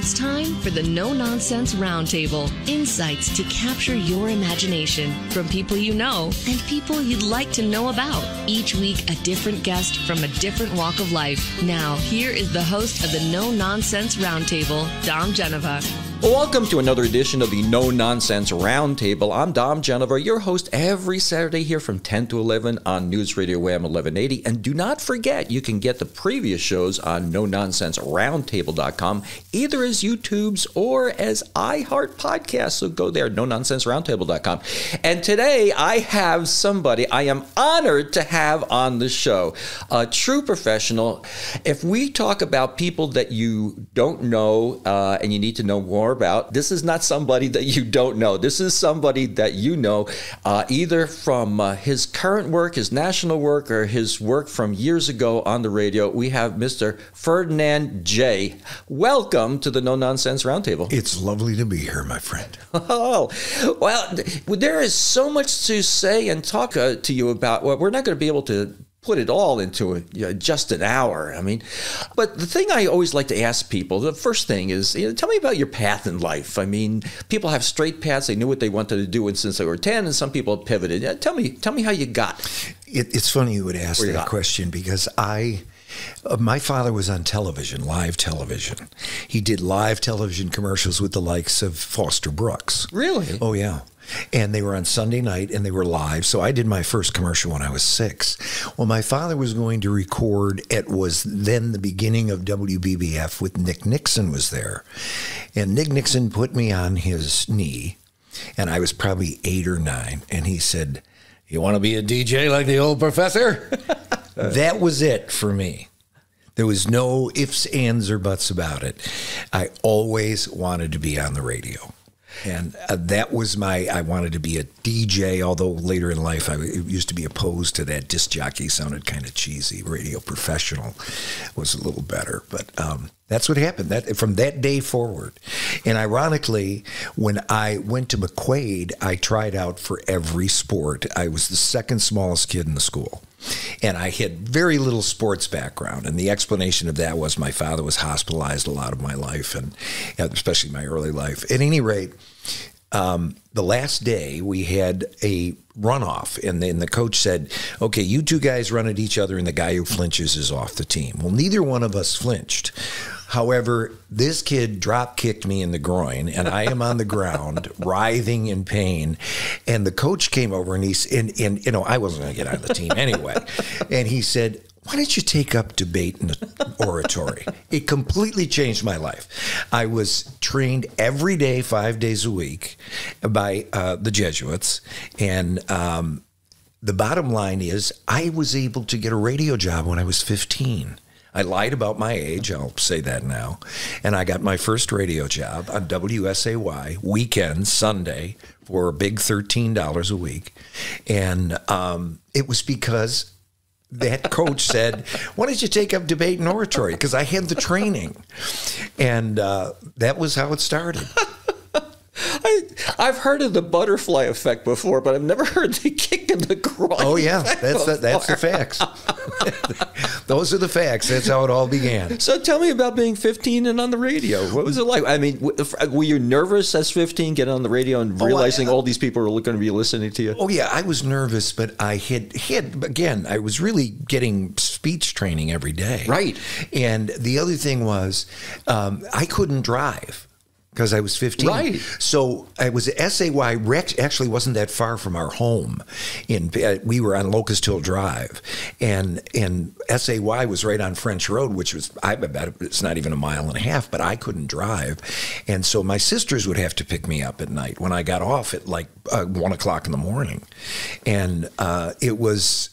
It's time for the No Nonsense Roundtable. Insights to capture your imagination from people you know and people you'd like to know about. Each week, a different guest from a different walk of life. Now, here is the host of the No Nonsense Roundtable, Dom Geneva. Welcome to another edition of the No Nonsense Roundtable. I'm Dom Geneva, your host every Saturday here from 10 to 11 on News Radio Wham 1180. And do not forget, you can get the previous shows on NoNonsenseRoundtable.com, either as YouTubes or as iHeart podcasts. So go there, NoNonsenseRoundtable.com. And today I have somebody I am honored to have on the show, a true professional. If we talk about people that you don't know and you need to know more about, this is not somebody that you don't know. This is somebody that you know either from his current work, his national work, or his work from years ago on the radio. We have Mr. Ferdinand Jay. Welcome to the No Nonsense Roundtable. It's lovely to be here, my friend. Oh, well, there is so much to say and talk to you about. Well, we're not going to be able to put it all into just an hour. I mean, but the thing I always like to ask people, the first thing is, tell me about your path in life. I mean, people have straight paths. They knew what they wanted to do since they were 10, and some people pivoted. Tell me how you got. It's funny you would ask that question because my father was on television, live television. He did live television commercials with the likes of Foster Brooks. Really? Oh, yeah. And they were on Sunday night, and they were live. So I did my first commercial when I was 6. Well, my father was going to record, it was then the beginning of WBBF with Nick Nixon was there. And Nick Nixon put me on his knee, and I was probably 8 or 9. And he said, "You want to be a DJ like the old professor?" That was it for me. There was no ifs, ands, or buts about it. I always wanted to be on the radio. And that was I wanted to be a DJ, although later in life I used to be opposed to that. Disc jockey sounded kind of cheesy. Radio professional was a little better. But that's what happened from that day forward. And ironically, when I went to McQuaid, I tried out for every sport. I was the second smallest kid in the school. And I had very little sports background. And the explanation of that was my father was hospitalized a lot of my life, and especially my early life. At any rate, the last day we had a runoff, and then the coach said, "Okay, you two guys run at each other, and the guy who flinches is off the team." Well, neither one of us flinched. However, this kid drop kicked me in the groin, and I am on the ground writhing in pain. And the coach came over, and I wasn't going to get on the team anyway. And he said, "Why don't you take up debate and oratory?" It completely changed my life. I was trained every day, 5 days a week, by the Jesuits. And the bottom line is I was able to get a radio job when I was 15. I lied about my age, I'll say that now. And I got my first radio job on WSAY, weekend, Sunday, for a big $13 a week. And it was because that coach said, "Why don't you take up debate and oratory?" Because I had the training. And that was how it started. I've heard of the butterfly effect before, but I've never heard the kick in the groin. Oh, yeah, that's the facts. Those are the facts. That's how it all began. So tell me about being 15 and on the radio. What was it like? I mean, were you nervous as 15 getting on the radio and realizing all these people were going to be listening to you? Oh, yeah, I was nervous, but I again, I was really getting speech training every day. Right. And the other thing was I couldn't drive because I was 15. Right. So I was at SAY. Rex actually wasn't that far from our home. We were on Locust Hill Drive, and SAY was right on French Road, which was, I bet it's not even a mile and a half, but I couldn't drive. And so my sisters would have to pick me up at night when I got off at like 1 o'clock in the morning. And it was...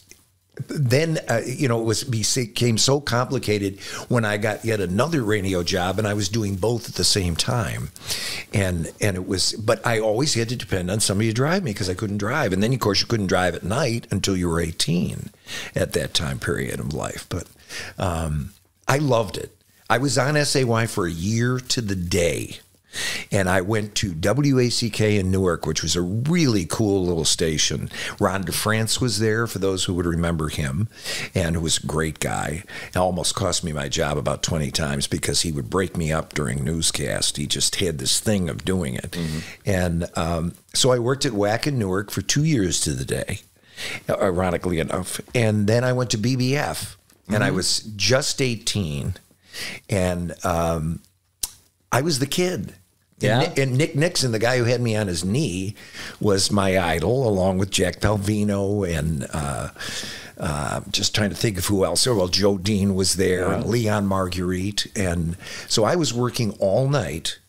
Then, it became so complicated when I got yet another radio job, and I was doing both at the same time. And it was, but I always had to depend on somebody to drive me because I couldn't drive. And then, of course, you couldn't drive at night until you were 18 at that time period of life. But I loved it. I was on SAY for a year to the day. And I went to WACK in Newark, which was a really cool little station. Ron DeFrance was there, for those who would remember him, and who was a great guy. It almost cost me my job about 20 times because he would break me up during newscast. He just had this thing of doing it. And so I worked at WACK in Newark for 2 years to the day, ironically enough. And then I went to BBF, and I was just 18, and I was the kid. Yeah. And Nick Nixon, the guy who had me on his knee, was my idol, along with Jack Palvino and just trying to think of who else. Well, Joe Dean was there, and Leon Marguerite. And so I was working all night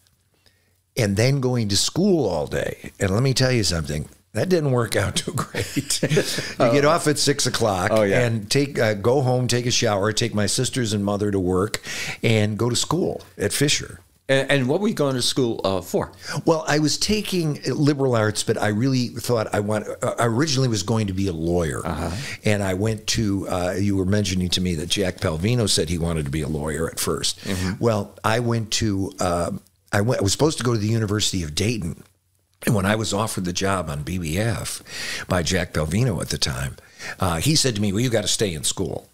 and then going to school all day. And let me tell you something. That didn't work out too great. You get off at 6 o'clock and go home, take a shower, take my sisters and mother to work, and go to school at Fisher. And what were you going to school for? Well, I was taking liberal arts, but I really thought I originally was going to be a lawyer. And I went to, you were mentioning to me that Jack Palvino said he wanted to be a lawyer at first. Well, I went to, I was supposed to go to the University of Dayton. And when I was offered the job on BBF by Jack Palvino at the time, he said to me, well, you got to stay in school,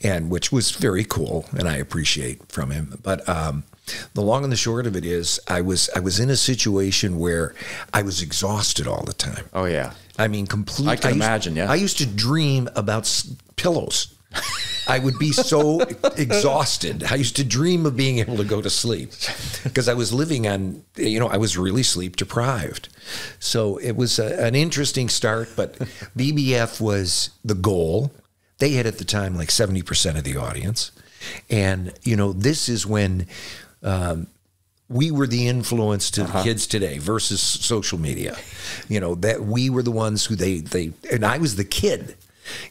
and which was very cool, and I appreciate from him. But the long and the short of it is I was in a situation where I was exhausted all the time. Oh, yeah. I mean, completely. I can imagine, yeah. I used to dream about pillows. I would be so exhausted. I used to dream of being able to go to sleep because I was living on, I was really sleep deprived. So it was an interesting start, but BBF was the goal. They had at the time like 70% of the audience. And, this is when we were the influence to the kids today versus social media. That we were the ones who and I was the kid.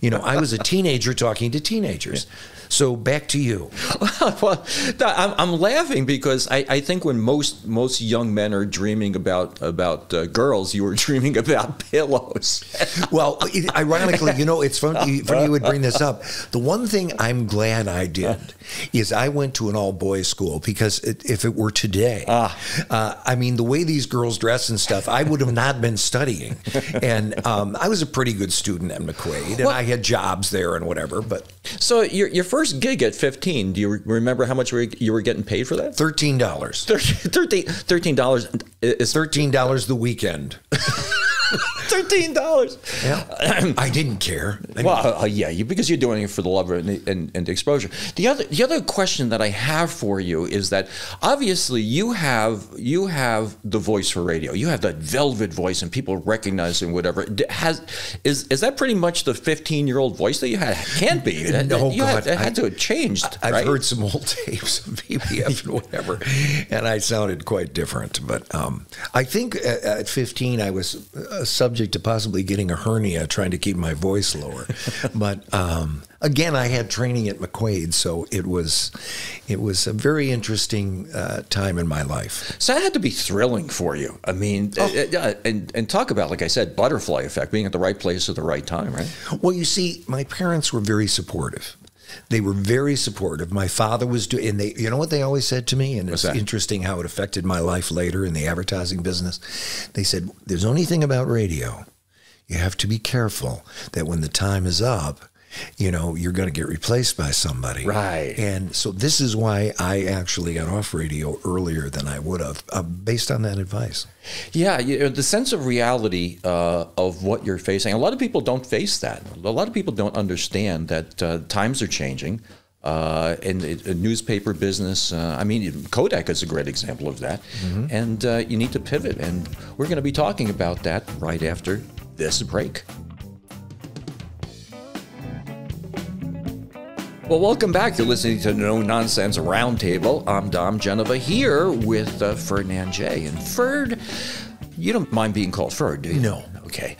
I was a teenager talking to teenagers. So back to you. Well, I'm laughing because I think when most young men are dreaming about girls, you were dreaming about pillows. Well, ironically, it's funny you would bring this up. The one thing I'm glad I did is I went to an all-boys school because if it were today, I mean, the way these girls dress and stuff, I would have not been studying. And I was a pretty good student at McQuaid, and I had jobs there and whatever. But so your first gig at 15, do you remember how much you were getting paid for that? $13. $13 is $13 the weekend. $13. Yeah. I didn't care. Because you're doing it for the love and exposure. The other question that I have for you is that obviously you have the voice for radio. You have that velvet voice, and people recognize and whatever. Is that pretty much the 15-year-old voice that you had? Can't be. No, God, it had to have changed. I've heard some old tapes of BBF and whatever, and I sounded quite different. But I think at 15 I was subject to possibly getting a hernia trying to keep my voice lower. But again, I had training at McQuaid, so it was a very interesting time in my life. So that had to be thrilling for you. I mean, and talk about, like I said, butterfly effect, being at the right place at the right time, right? Well, you see, my parents were very supportive. They were very supportive. My father was doing, and you know what they always said to me, and it's interesting how it affected my life later in the advertising business. They said, there's only thing about radio. You have to be careful that when the time is up, you're going to get replaced by somebody. Right. And so this is why I actually got off radio earlier than I would have, based on that advice. Yeah, the sense of reality of what you're facing. A lot of people don't face that. A lot of people don't understand that times are changing. In the newspaper business, Kodak is a great example of that. And you need to pivot. And we're going to be talking about that right after this break. Well, welcome back. You're listening to No Nonsense Roundtable. I'm Dom Genova here with Ferdinand Jay. And Ferd, you don't mind being called Ferd, do you? No. Okay.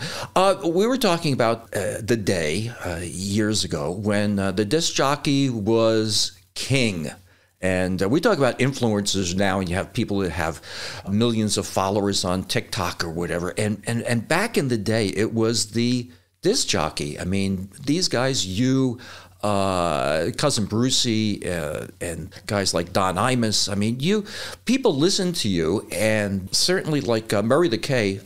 We were talking about the day years ago when the disc jockey was king. And we talk about influencers now, and you have people that have millions of followers on TikTok or whatever. And back in the day, it was the disc jockey. I mean, these guys, you Cousin Brucey, and guys like Don Imus. I mean, people listen to you, and certainly like Murray the K.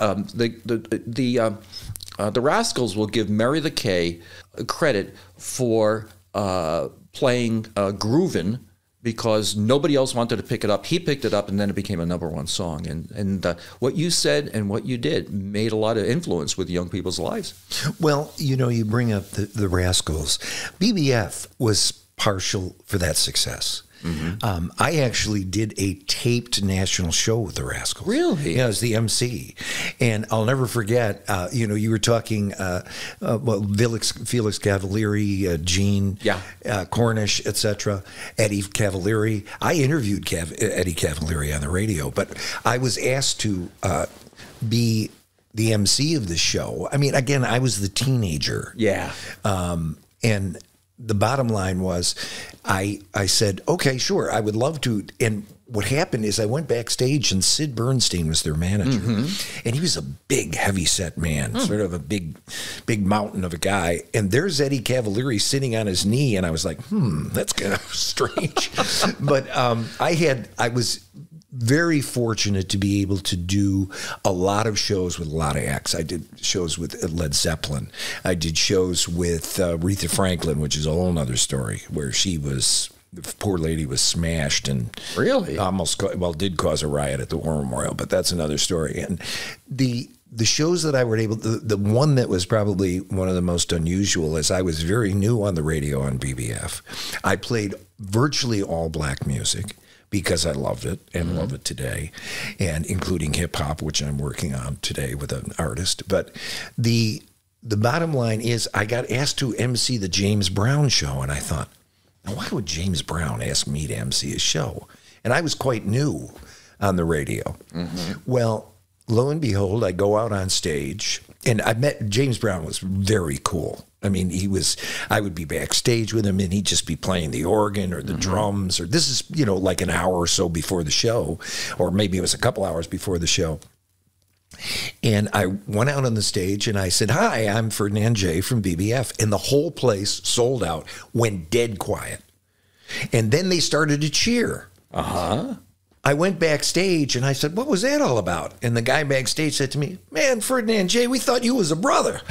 The Rascals will give Murray the K credit for playing Groovin', because nobody else wanted to pick it up. He picked it up, and then it became a #1 song. And what you said and what you did made a lot of influence with young people's lives. Well, you bring up the Rascals. BBF was partial for that success. Mm-hmm. I actually did a taped national show with the Rascals. Really? Yeah, I was the MC. And I'll never forget, you were talking, Felix Cavalieri, Gene, Cornish, etc., Eddie Cavalieri. I interviewed Eddie Cavalieri on the radio, but I was asked to be the MC of the show. I mean, again, I was the teenager. Yeah. And the bottom line was, I said, okay, sure, I would love to. And what happened is I went backstage, and Sid Bernstein was their manager. Mm-hmm. And he was a big, heavy-set man, sort of a big mountain of a guy. And there's Eddie Cavalieri sitting on his knee, and I was like, that's kind of strange. But I was very fortunate to be able to do a lot of shows with a lot of acts. I did shows with Led Zeppelin. I did shows with Aretha Franklin, which is a whole other story, where the poor lady was smashed and really did cause a riot at the War Memorial, but that's another story. And the shows that I were able to, the one that was probably one of the most unusual is I was very new on the radio on BBF. I played virtually all black music, because I loved it and love it today, and including hip hop, which I'm working on today with an artist. But the bottom line is, I got asked to MC the James Brown show, and I thought, now why would James Brown ask me to MC a show? And I was quite new on the radio. Mm-hmm. Well, lo and behold, I go out on stage, and I met James Brown. Was very cool. I mean, I would be backstage with him, and he'd just be playing the organ or the drums, or this is, like an hour or so before the show, or maybe it was a couple hours before the show. And I went out on the stage, and I said, "Hi, I'm Ferdinand Jay from BBF." And the whole place sold out, went dead quiet. And then they started to cheer. Uh-huh. I went backstage, and I said, "What was that all about?" And the guy backstage said to me, "Man, Ferdinand Jay, we thought you was a brother."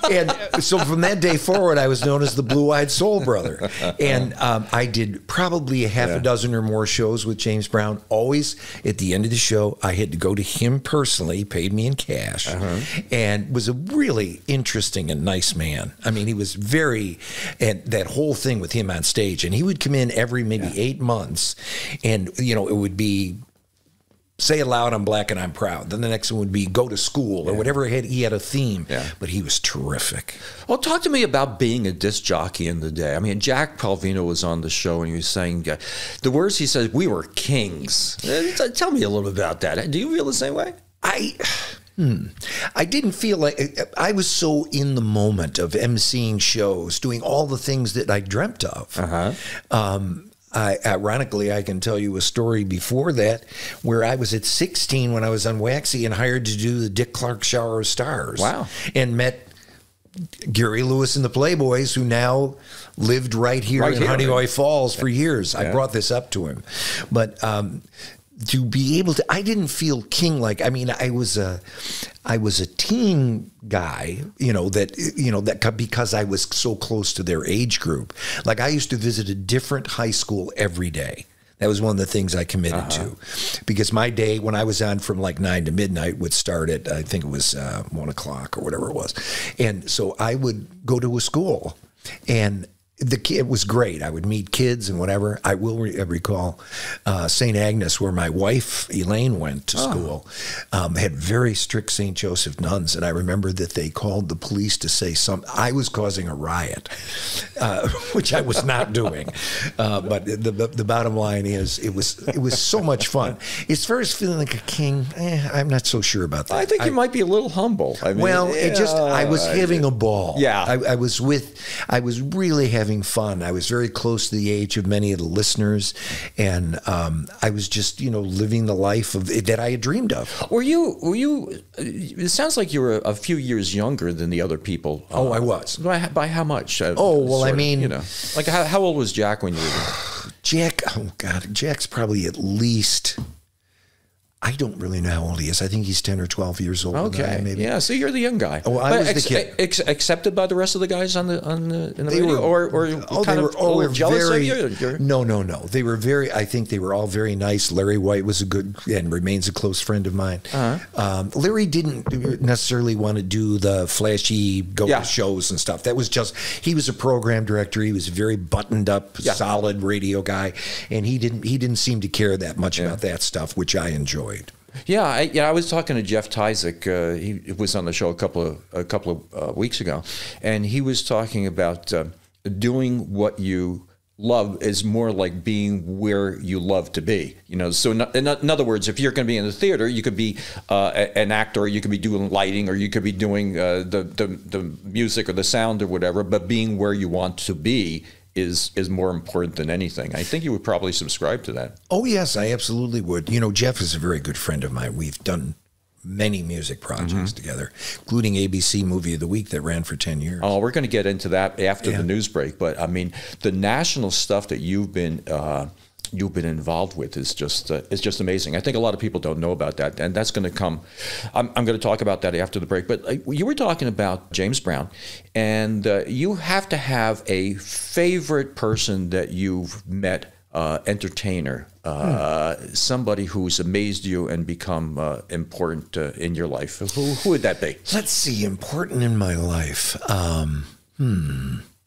And so from that day forward, I was known as the Blue-Eyed Soul Brother. And I did probably a half a dozen or more shows with James Brown. Always at the end of the show, I had to go to him personally. He paid me in cash, and was a really interesting and nice man. I mean, he was and that whole thing with him on stage, and he would come in every maybe 8 months, and it would be, say it loud, I'm black and I'm proud. Then the next one would be go to school or whatever. He had a theme, but he was terrific. Well, talk to me about being a disc jockey in the day. I mean, Jack Palvino was on the show, and he was saying the words he said, "We were kings." Tell me a little bit about that. Do you feel the same way? I didn't feel like I was so in the moment of emceeing shows, doing all the things that I dreamt of. Ironically, I can tell you a story before that where I was at 16 when I was on Waxy and hired to do the Dick Clark Shower of Stars. Wow. And met Gary Lewis and the Playboys, who now lived right here in Honeoye Falls for years. I brought this up to him. But to be able to, I didn't feel king-like. I mean, I was a teen guy, because I was so close to their age group. Like, I used to visit a different high school every day. That was one of the things I committed to, because my day when I was on from like 9 to midnight would start at, I think it was 1 o'clock or whatever it was. And so I would go to a school, and it was great. I would meet kids and whatever. I will recall St. Agnes, where my wife, Elaine, went to school, had very strict St. Joseph nuns. And I remember that they called the police to say I was causing a riot, which I was not doing. But the bottom line is it was so much fun. As far as feeling like a king, I'm not so sure about that. I think you might be a little humble. I mean, I was having a ball. Yeah. I was really having having fun. I was very close to the age of many of the listeners, and I was just, living the life that I had dreamed of. Were you? It sounds like you were a few years younger than the other people. I was. By how much? Like how old was Jack when you were? Jack, oh God, Jack's probably at least, I don't really know how old he is. I think he's 10 or 12 years old. Okay, maybe. Yeah. So you're the young guy. Oh, I was the kid. Accepted by the rest of the guys in the radio, or jealous of you? No. They were very. I think they were all very nice. Larry White was a good and remains a close friend of mine. Larry didn't necessarily want to do the flashy shows and stuff. That was just, he was a program director. He was a very buttoned up, solid radio guy, and he didn't seem to care that much about that stuff, which I enjoyed. Yeah, I was talking to Jeff Tyzik. He was on the show a couple of weeks ago, and he was talking about doing what you love is more like being where you love to be. So in other words, if you're going to be in the theater, you could be an actor, or you could be doing lighting, or you could be doing the music or the sound or whatever. But being where you want to be is more important than anything. I think you would probably subscribe to that. Oh, yes, I absolutely would. Jeff is a very good friend of mine. We've done many music projects together, including ABC Movie of the Week that ran for 10 years. Oh, we're going to get into that after the news break. But, I mean, the national stuff that you've been involved with is just amazing. I think a lot of people don't know about that, and that's going to come. I'm going to talk about that after the break. But you were talking about James Brown, and you have to have a favorite person that you've met, entertainer, somebody who's amazed you and become important in your life. Who would that be? Let's see, important in my life.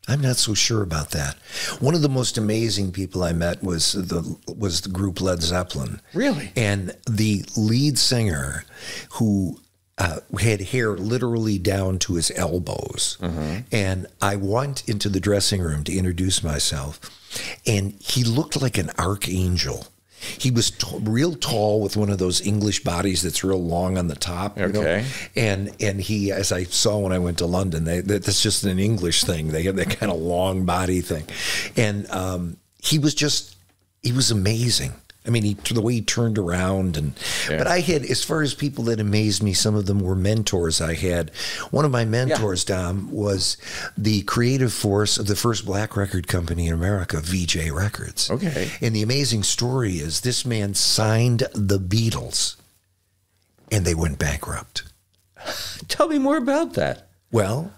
I'm not so sure about that. One of the most amazing people I met was the group Led Zeppelin. Really? And the lead singer, who had hair literally down to his elbows. And I went into the dressing room to introduce myself, and he looked like an archangel. He was real tall with one of those English bodies that's real long on the top. Okay. And he, as I saw when I went to London, that's just an English thing. They have that kind of long body thing. And he was amazing. I mean, the way he turned around. But I had, as far as people that amazed me, some of them were mentors I had. One of my mentors, Dom, was the creative force of the first black record company in America, VJ Records. Okay. And the amazing story is this man signed the Beatles, and they went bankrupt. Tell me more about that. Well,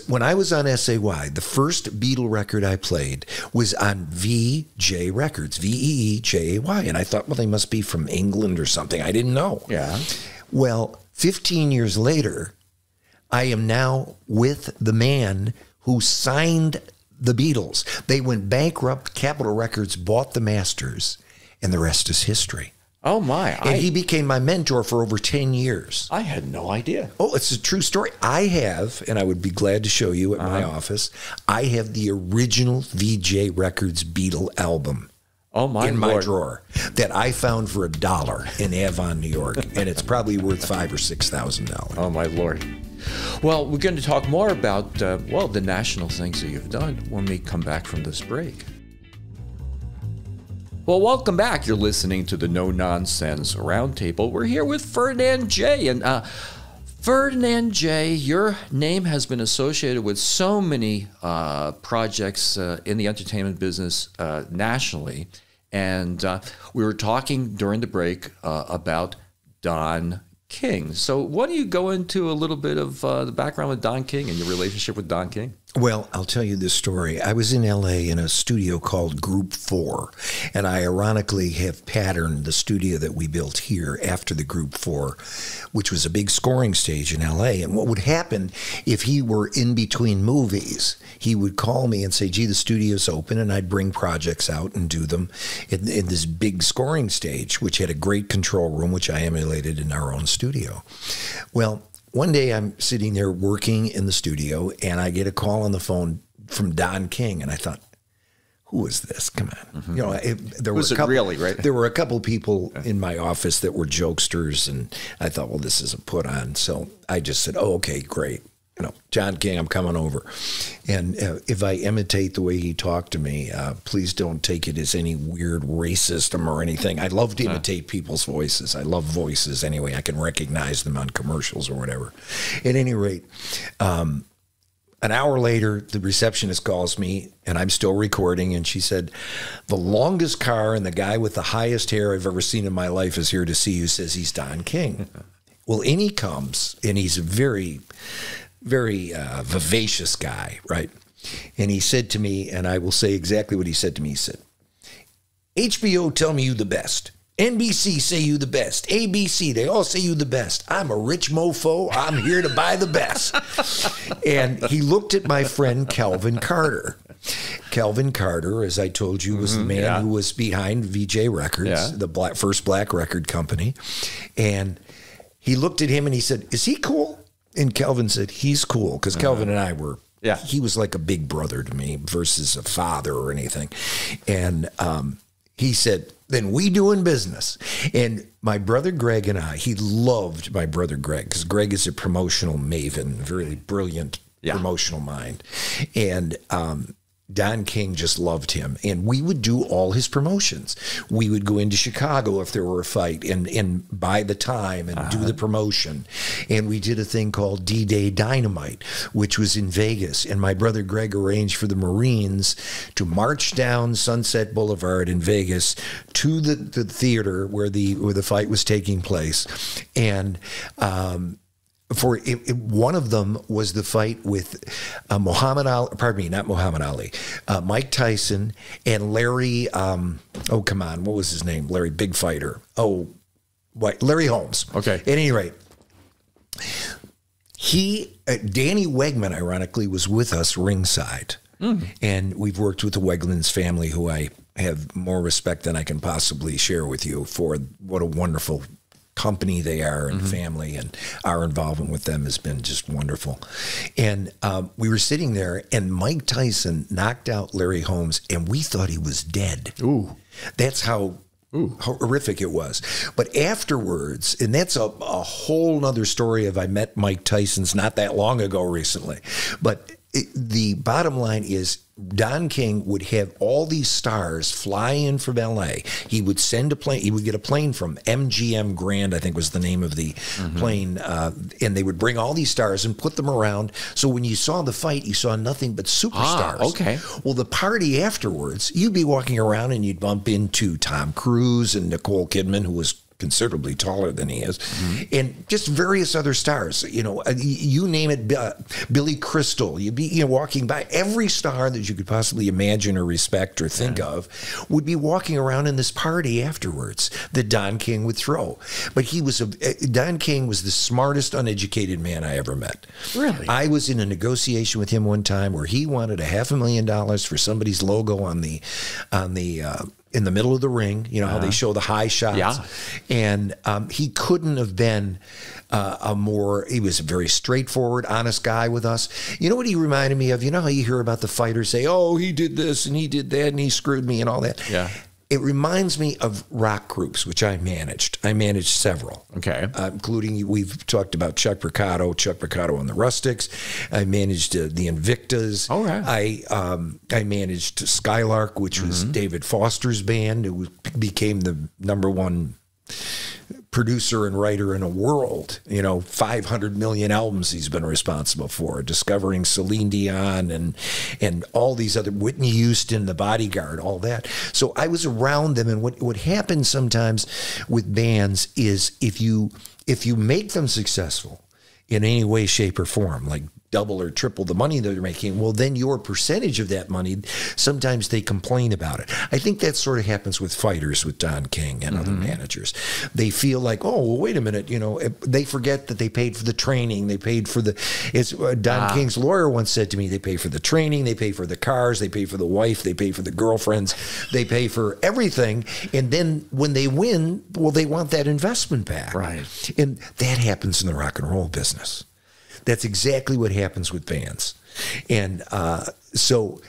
when I was on SAY, the first Beatle record I played was on VJ Records, VEEJAY, and I thought, well, they must be from England or something. I didn't know. Yeah. Well, 15 years later, I am now with the man who signed the Beatles. They went bankrupt. Capitol Records bought the masters, and the rest is history. Oh, my. And he became my mentor for over 10 years. I had no idea. Oh, it's a true story. I have, and I would be glad to show you at my office, I have the original VJ Records Beatle album. Oh, my in Lord. my drawer that I found for $1 in Avon, New York, and it's probably worth $5,000 or $6,000. Oh, my Lord. Well, we're going to talk more about, the national things that you've done when we come back from this break. Well, welcome back. You're listening to the No Nonsense Roundtable. We're here with Ferdinand Jay. And Ferdinand Jay, your name has been associated with so many projects in the entertainment business nationally. And we were talking during the break about Don King. So why don't you go into a little bit of the background with Don King and your relationship with Don King? Well, I'll tell you this story. I was in L.A. in a studio called Group 4, and I ironically have patterned the studio that we built here after the Group 4, which was a big scoring stage in L.A. And what would happen if he were in between movies, he would call me and say, gee, the studio's open, and I'd bring projects out and do them in this big scoring stage, which had a great control room, which I emulated in our own studio. Well, one day I'm sitting there working in the studio, and I get a call on the phone from Don King, and I thought, who is this? Come on. Mm-hmm. There were a couple people in my office that were jokesters, and I thought, well, this is a put on. So I just said, oh, okay, great. John King, I'm coming over. And if I imitate the way he talked to me, please don't take it as any weird racism or anything. I love to imitate people's voices. I love voices anyway. I can recognize them on commercials or whatever. At any rate, an hour later, the receptionist calls me, and I'm still recording, and she said, the longest car and the guy with the highest hair I've ever seen in my life is here to see you, says he's Don King. Well, in he comes, and he's a very vivacious guy, right? And he said to me, and I will say exactly what he said to me. He said, HBO tell me you the best. NBC say you the best. ABC, they all say you the best. I'm a rich mofo. I'm here to buy the best. And he looked at my friend Calvin Carter. Calvin Carter, as I told you, was the man who was behind VJ Records, the first black record company. And he looked at him and he said, is he cool? And Calvin said, he's cool, because Calvin and I were, he was like a big brother to me versus a father or anything. And he said, then we doing business. And my brother Greg and I, he loved my brother Greg, because Greg is a promotional maven, very brilliant promotional mind. And Don King just loved him, and we would do all his promotions. We would go into Chicago if there were a fight and buy the time and do the promotion. And we did a thing called D-Day Dynamite, which was in Vegas. And my brother Greg arranged for the Marines to march down Sunset Boulevard in Vegas to the theater where the fight was taking place. And one of them was the fight with Mike Tyson and Larry, what was his name? Larry Big Fighter. Larry Holmes. Okay. At any rate, Danny Wegman, ironically, was with us ringside. And we've worked with the Wegmans family, who I have more respect than I can possibly share with you for what a wonderful company they are and family, and our involvement with them has been just wonderful. And we were sitting there, and Mike Tyson knocked out Larry Holmes, and we thought he was dead. Ooh. That's how horrific it was. But afterwards, and that's a whole nother story of I met Mike Tyson's not that long ago recently, but the bottom line is Don King would have all these stars fly in from L.A. He would send a plane. He would get a plane from MGM Grand, I think was the name of the plane, and they would bring all these stars and put them around. So when you saw the fight, you saw nothing but superstars. Okay. Well, the party afterwards, you'd be walking around and you'd bump into Tom Cruise and Nicole Kidman, who was considerably taller than he is, and just various other stars. You name it, Billy Crystal. You'd be walking by. Every star that you could possibly imagine or respect or think of would be walking around in this party afterwards that Don King would throw. But Don King was the smartest uneducated man I ever met. Really? I was in a negotiation with him one time where he wanted $500,000 for somebody's logo on the in the middle of the ring, how they show the high shots. Yeah. And he couldn't have been he was a very straightforward, honest guy with us. You know what he reminded me of? You know how you hear about the fighters say, oh, he did this and he did that and he screwed me and all that? Yeah. It reminds me of rock groups, which I managed. I managed several. Okay. Including, we've talked about Chuck Piccato and the Rustics. I managed the Invictas. Oh, right. I managed Skylark, which was David Foster's band. It became the #1 producer and writer in the world. 500 million albums he's been responsible for, discovering Celine Dion and all these other, Whitney Houston, The Bodyguard, all that. So I was around them, and what happens sometimes with bands is if you make them successful in any way, shape, or form, like double or triple the money they're making, well, then your percentage of that money, sometimes they complain about it. I think that sort of happens with fighters, with Don King and other managers. They feel like, oh, well, wait a minute, they forget that they paid for the training, they paid for Don King's lawyer once said to me, they pay for the training, they pay for the cars, they pay for the wife, they pay for the girlfriends, they pay for everything, and then when they win, well, they want that investment back. Right. And that happens in the rock and roll business. That's exactly what happens with bands. And so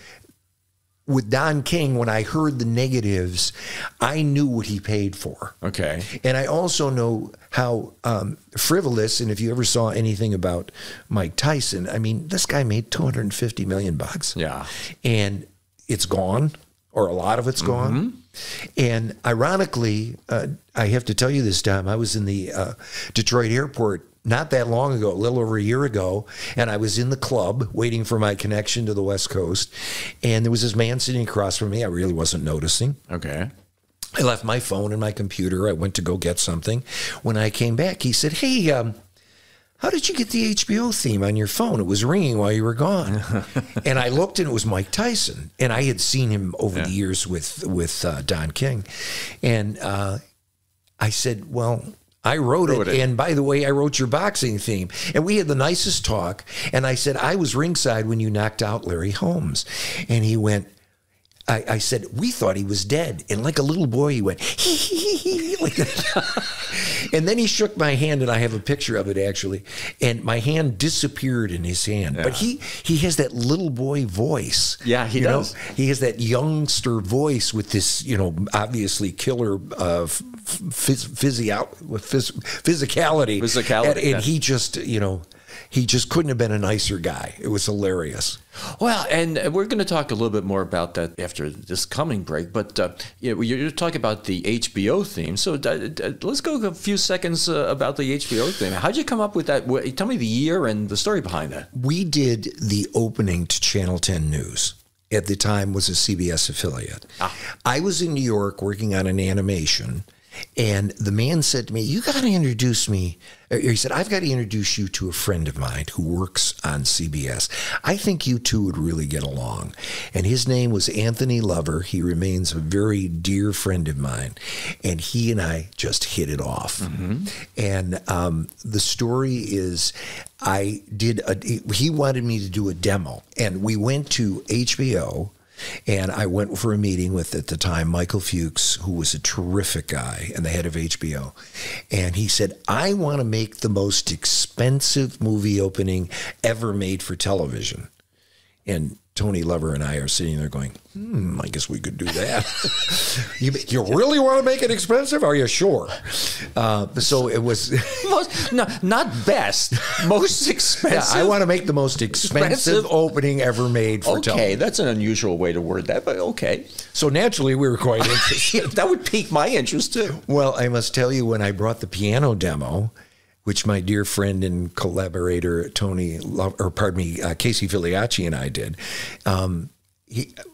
with Don King, when I heard the negatives, I knew what he paid for. Okay. And I also know how frivolous, and if you ever saw anything about Mike Tyson, I mean, this guy made $250 million. Yeah. And it's gone, or a lot of it's gone. And ironically, I have to tell you this, Tom, I was in the Detroit airport not that long ago, a little over a year ago, and I was in the club waiting for my connection to the West Coast, and there was this man sitting across from me. I really wasn't noticing. Okay. I left my phone and my computer. I went to go get something. When I came back, he said, "Hey, how did you get the HBO theme on your phone? It was ringing while you were gone." And I looked, and it was Mike Tyson, and I had seen him over the years with Don King. And I said, "Well, I wrote it. And by the way, I wrote your boxing theme." And we had the nicest talk. And I said, "I was ringside when you knocked out Larry Holmes." And he went, I said, "We thought he was dead." And like a little boy, he went, hee, hee, hee, hee, like that. And then he shook my hand, and I have a picture of it, actually. And my hand disappeared in his hand. But he has that little boy voice. Yeah, he does. Know? He has that youngster voice with this, obviously killer physicality. And he just, he just couldn't have been a nicer guy. It was hilarious. Well, and we're going to talk a little bit more about that after this coming break. But you're talking about the HBO theme. So let's go a few seconds about the HBO theme. How'd you come up with that? Tell me the year and the story behind that. We did the opening to Channel 10 News. At the time was a CBS affiliate. I was in New York working on an animation, and the man said to me, "You got to introduce me." He said, "I've got to introduce you to a friend of mine who works on CBS. I think you two would really get along." And his name was Anthony Lover. He remains a very dear friend of mine. And he and I just hit it off. And the story is, he wanted me to do a demo. And we went to HBO. And I went for a meeting with, at the time, Michael Fuchs, who was a terrific guy and the head of HBO. And he said, "I want to make the most expensive movie opening ever made for television." And Tony Lover and I are sitting there going, I guess we could do that. You really want to make it expensive? Are you sure? So it was... not best, most expensive. Yeah, I want to make the most expensive opening ever made for television. Okay, that's an unusual way to word that, but okay. So naturally, we were quite interested. That would pique my interest, too. Well, I must tell you, when I brought the piano demo, which my dear friend and collaborator Casey Filiacci and I did,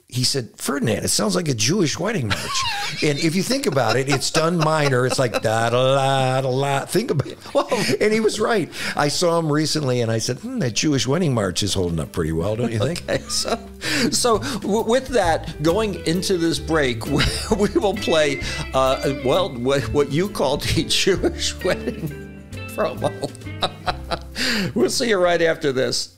he said, "Ferdinand, it sounds like a Jewish wedding march." And if you think about it, it's done minor. It's like da-da-la-da-la. Think about it. Whoa. And he was right. I saw him recently, and I said, that Jewish wedding march is holding up pretty well, don't you think? Okay, so with that, going into this break, we will play, what you called a Jewish wedding promo. We'll see you right after this.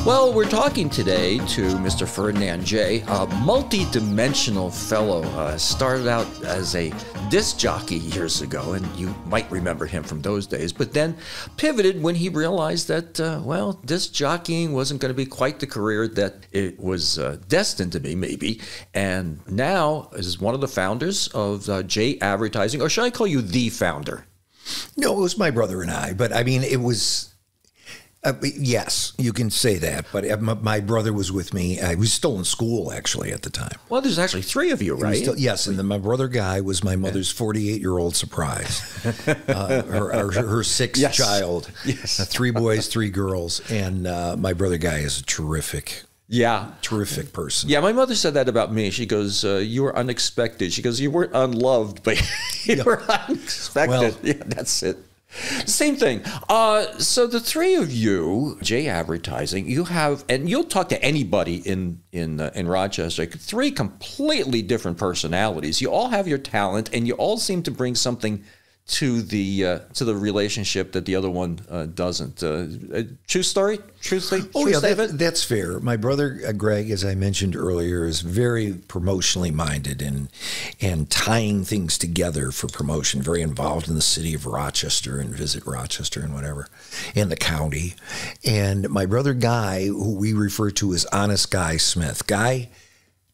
Well, we're talking today to Mr. Ferdinand Jay, a multi-dimensional fellow. Started out as a disc jockey years ago, and you might remember him from those days, but then pivoted when he realized that, disc jockeying wasn't going to be quite the career that it was destined to be, maybe. And now is one of the founders of Jay Advertising, or should I call you the founder? No, it was my brother and I, but I mean, it was... yes, you can say that, but my brother was with me. I was still in school, actually, at the time. Well, there's actually three of you, right? Yes, and then my brother Guy was my mother's 48-year-old surprise, her sixth child. Yes. 3 boys, 3 girls, and my brother Guy is a terrific person. Yeah, my mother said that about me. She goes, you were unexpected. She goes, you weren't unloved, but you were unexpected. Well, yeah, that's it. Same thing. So the three of you, Jay Advertising, you have, and you'll talk to anybody in Rochester, 3 completely different personalities. You all have your talent, and you all seem to bring something to the relationship that the other one doesn't. True story? True statement? That's fair. My brother Greg, as I mentioned earlier, is very promotionally minded and tying things together for promotion. Very involved in the city of Rochester and visit Rochester and whatever, and the county. And my brother Guy, who we refer to as Honest Guy Smith, Guy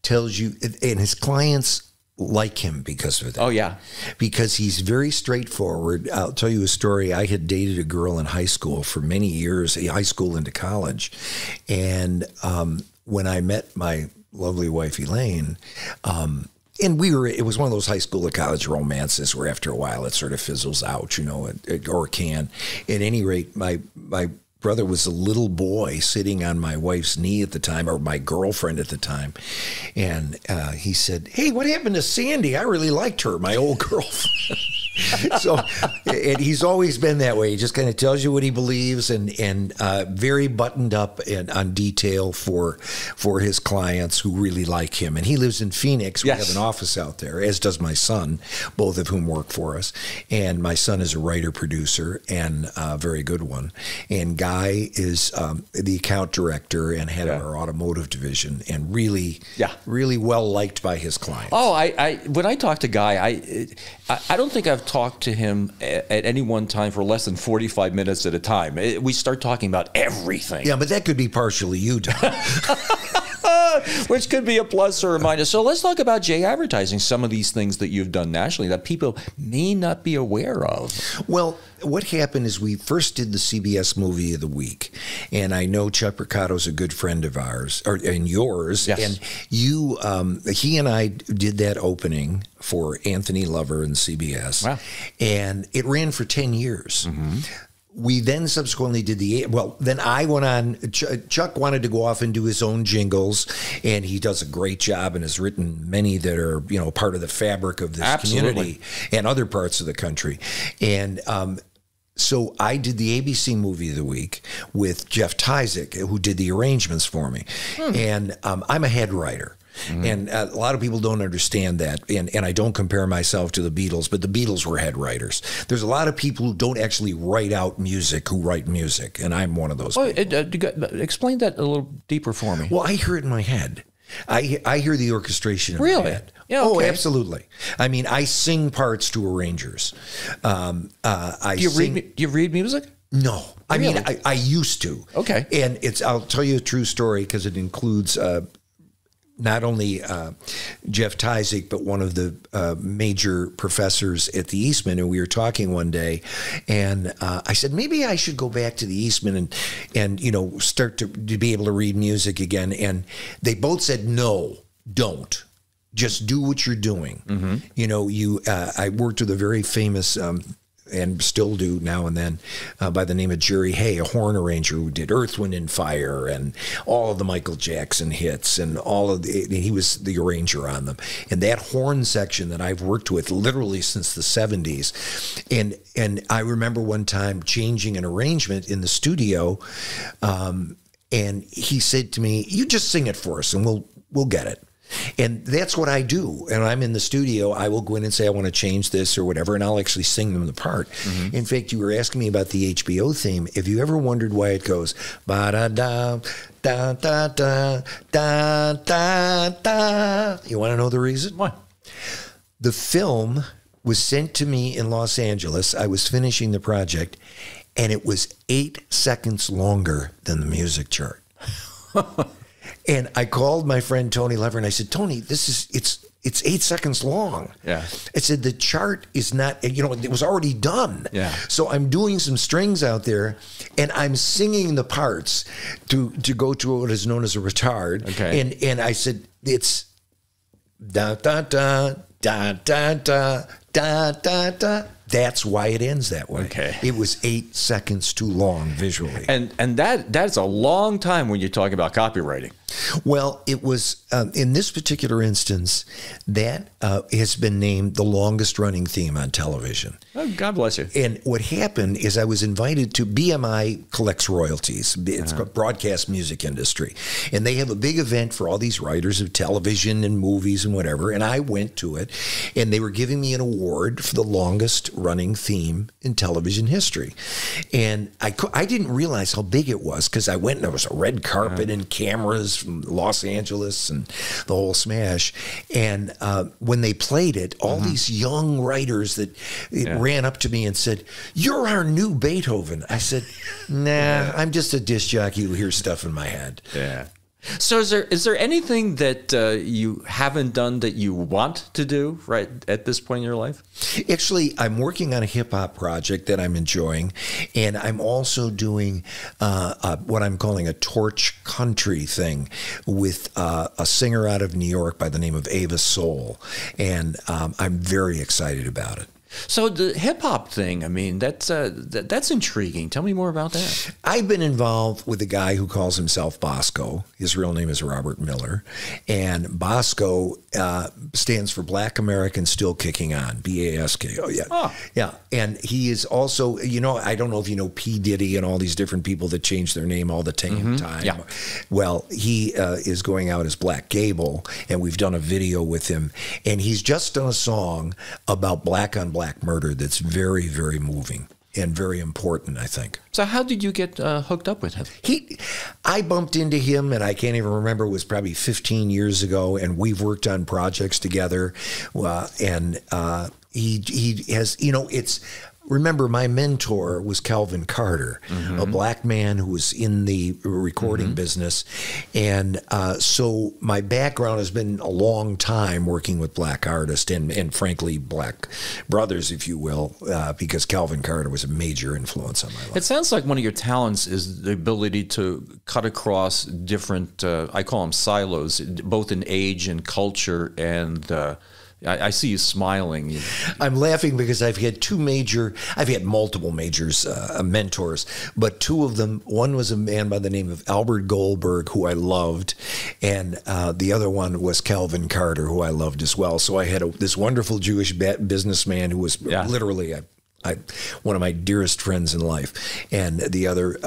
tells you, and his clients like him because of that. Oh, yeah. Because he's very straightforward. I'll tell you a story. I had dated a girl in high school for many years, high school into college. And when I met my lovely wife, Elaine, and it was one of those high school to college romances where after a while it sort of fizzles out, or can. At any rate, my brother was a little boy sitting on my wife's knee at the time, or my girlfriend at the time. And he said, "Hey, what happened to Sandy? I really liked her, my old girlfriend." So, and he's always been that way. He just kind of tells you what he believes, and very buttoned up and on detail for his clients who really like him. And he lives in Phoenix. We have an office out there, as does my son, both of whom work for us. And my son is a writer-producer, and a very good one. And Guy is the account director and head of our automotive division, and really well liked by his clients. Oh, when I talk to Guy, I don't think I've talked to him at any one time for less than 45 minutes at a time. We start talking about everything. Yeah, but that could be partially you, Tom. Which could be a plus or a minus. So let's talk about Jay Advertising, some of these things that you've done nationally that people may not be aware of. Well, what happened is we first did the CBS Movie of the Week, and I know Chuck Picato's a good friend of ours, and yours, and he and I did that opening for Anthony Lover and CBS, and it ran for 10 years. Mm-hmm. We then subsequently did then I went on, Chuck wanted to go off and do his own jingles, and he does a great job and has written many that are, part of the fabric of this community and other parts of the country. And so I did the ABC Movie of the Week with Jeff Tyzik, who did the arrangements for me. And I'm a head writer. Mm-hmm. And a lot of people don't understand that, and I don't compare myself to the Beatles, but the Beatles were head writers. There's a lot of people who don't actually write out music who write music, and I'm one of those people. Explain that a little deeper for me. Well, I hear it in my head. I hear the orchestration in my head. Yeah, okay. Oh, absolutely. I mean, I sing parts to arrangers. Do you read music? No. I mean, I used to. Okay. And I'll tell you a true story because it includes not only Jeff Tyzik, but one of the major professors at the Eastman. And we were talking one day, and I said, maybe I should go back to the Eastman and start to be able to read music again. And they both said, no, don't. Just do what you're doing. Mm-hmm. I worked with a very famous and still do now and then, by the name of Jerry Hay, a horn arranger who did Earth, Wind, and Fire and all of the Michael Jackson hits, and he was the arranger on them. And that horn section that I've worked with literally since the 70s. And I remember one time changing an arrangement in the studio, and he said to me, "You just sing it for us and we'll get it." And that's what I do. And I'm in the studio, I will go in and say, I want to change this or whatever, and I'll actually sing them the part. In fact, you were asking me about the HBO theme. Have you ever wondered why it goes ba-da-da, da-da-da, da-da-da? You want to know the reason? Why? The film was sent to me in Los Angeles. I was finishing the project, and it was 8 seconds longer than the music chart. And I called my friend Tony Lever and I said, Tony, it's 8 seconds long. Yeah. I said, the chart is not, it was already done. Yeah. So I'm doing some strings out there and I'm singing the parts to go to what is known as a retard. Okay. And I said, it's da da da da da da da da da. That's why it ends that way. Okay. It was 8 seconds too long visually. And that's a long time when you're talking about copywriting. Well, it was, in this particular instance, that has been named the longest running theme on television. Oh, God bless you. And what happened is I was invited to BMI collects royalties. It's a broadcast music industry. And they have a big event for all these writers of television and movies and whatever. And I went to it, and they were giving me an award for the longest running theme in television history. And I didn't realize how big it was because I went and there was a red carpet and cameras from Los Angeles and the whole smash. And when they played it, all these young writers that ran up to me and said, "You're our new Beethoven." I said, "Nah, I'm just a disc jockey who hears stuff in my head." Yeah. So is there anything that you haven't done that you want to do right at this point in your life? Actually, I'm working on a hip-hop project that I'm enjoying, and I'm also doing what I'm calling a torch country thing with a singer out of New York by the name of Ava Soul, and I'm very excited about it. So the hip hop thing, I mean, that's intriguing. Tell me more about that. I've been involved with a guy who calls himself Bosco. His real name is Robert Miller. And Bosco stands for Black American Still Kicking On, B-A-S-K. Oh, yeah. Oh. Yeah. And he is also, I don't know if you know P. Diddy and all these different people that change their name all the time. Yeah. Well, he is going out as Black Gable, and we've done a video with him. And he's just done a song about black on black murder that's very, very moving and very important, I think. So how did you get hooked up with him? I bumped into him, and I can't even remember, it was probably 15 years ago, and we've worked on projects together. And he has, it's... Remember, my mentor was Calvin Carter, a black man who was in the recording business. And so my background has been a long time working with black artists and frankly, black brothers, if you will, because Calvin Carter was a major influence on my life. It sounds like one of your talents is the ability to cut across different, I call them silos, both in age and culture, and I see you smiling. I'm laughing because I've had multiple majors, mentors, but two of them, one was a man by the name of Albert Goldberg, who I loved, and the other one was Calvin Carter, who I loved as well. So I had this wonderful Jewish businessman who was literally one of my dearest friends in life, and the other,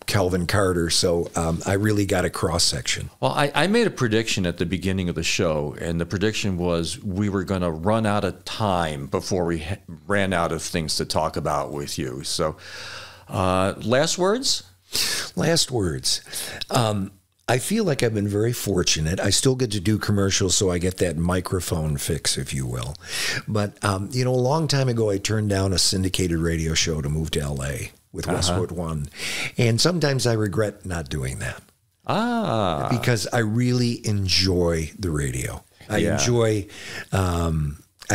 Calvin Carter. So I really got a cross-section. Well, I made a prediction at the beginning of the show, and the prediction was we were going to run out of time before we ran out of things to talk about with you. So last words? Last words. I feel like I've been very fortunate. I still get to do commercials, so I get that microphone fix, if you will. But, a long time ago, I turned down a syndicated radio show to move to L.A. with Westwood One. And sometimes I regret not doing that. Because I really enjoy the radio. I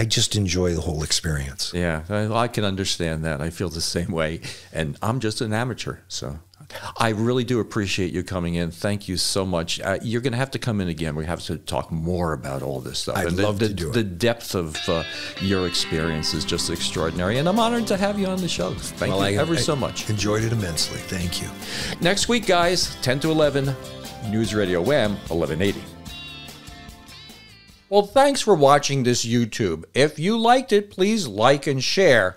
just enjoy the whole experience. Yeah, I can understand that. I feel the same way. And I'm just an amateur, so... I really do appreciate you coming in. Thank you so much. You're going to have to come in again. We have to talk more about all this stuff. I'd love to do it. The depth of your experience is just extraordinary, and I'm honored to have you on the show. Thank you ever so much. Enjoyed it immensely. Thank you. Next week, guys, 10 to 11, News Radio Wham, 1180. Well, thanks for watching this YouTube. If you liked it, please like and share.